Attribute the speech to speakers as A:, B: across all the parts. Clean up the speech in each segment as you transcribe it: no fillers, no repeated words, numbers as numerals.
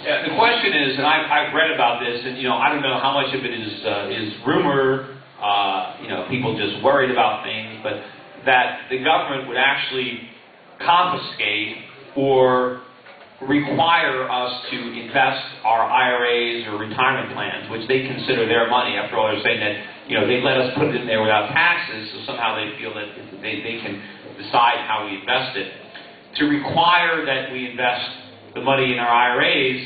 A: The question is, and I've read about this, and I don't know how much of it is rumor, people just worried about things, but that the government would actually confiscate or require us to invest our IRAs or retirement plans, which they consider their money. After all, they're saying that they let us put it in there without taxes, so somehow they feel that they can decide how we invest it. To require that we invest the money in our IRAs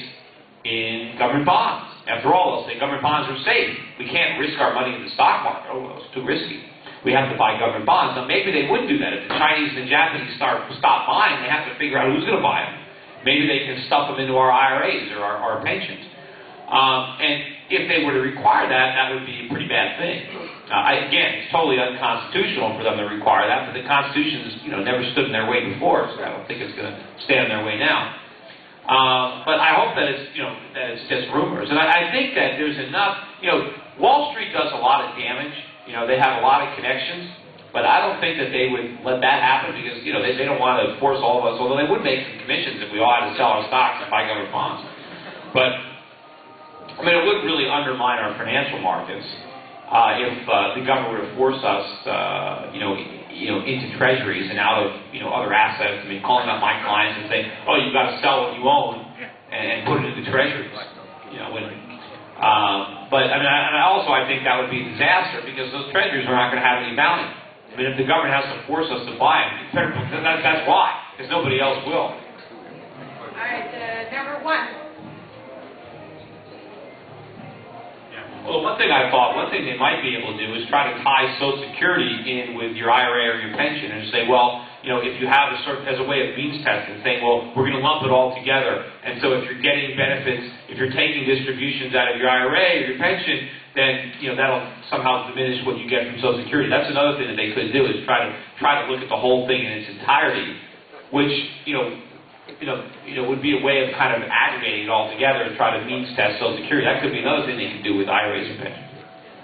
A: in government bonds. After all, they'll say government bonds are safe. We can't risk our money in the stock market. Oh, it's too risky. We have to buy government bonds. Now, maybe they would do that. If the Chinese and Japanese stop buying, they have to figure out who's going to buy them. Maybe they can stuff them into our IRAs or our pensions. And if they were to require that, that would be a pretty bad thing. Again, it's totally unconstitutional for them to require that, but the Constitution has, never stood in their way before, so I don't think it's going to stand in their way now. But I hope that it's, that it's just rumors. And I think that there's enough, Wall Street does a lot of damage. They have a lot of connections, but I don't think that they would let that happen because, they don't want to force all of us, although they would make some commissions if we all had to sell our stocks and buy government bonds. But, it would really undermine our financial markets if the government were to force us, into treasuries and out of, other assets. Calling up my clients and saying, oh, you've got to sell what you own and put it into treasuries. But I think that would be a disaster because those treasuries are not going to have any value. If the government has to force us to buy them, that's why, because nobody else will.
B: All right, number one.
A: Well, one thing they might be able to do is try to tie Social Security in with your IRA or your pension and say, well, if you have as a way of means testing, saying, well, we're going to lump it all together, and so if you're getting benefits, if you're taking distributions out of your IRA or your pension, then that'll somehow diminish what you get from Social Security. That's another thing that they could do is try to look at the whole thing in its entirety, which would be a way of kind of aggregating it all together and try to means test Social Security. That could be another thing they could do with IRAs and pensions.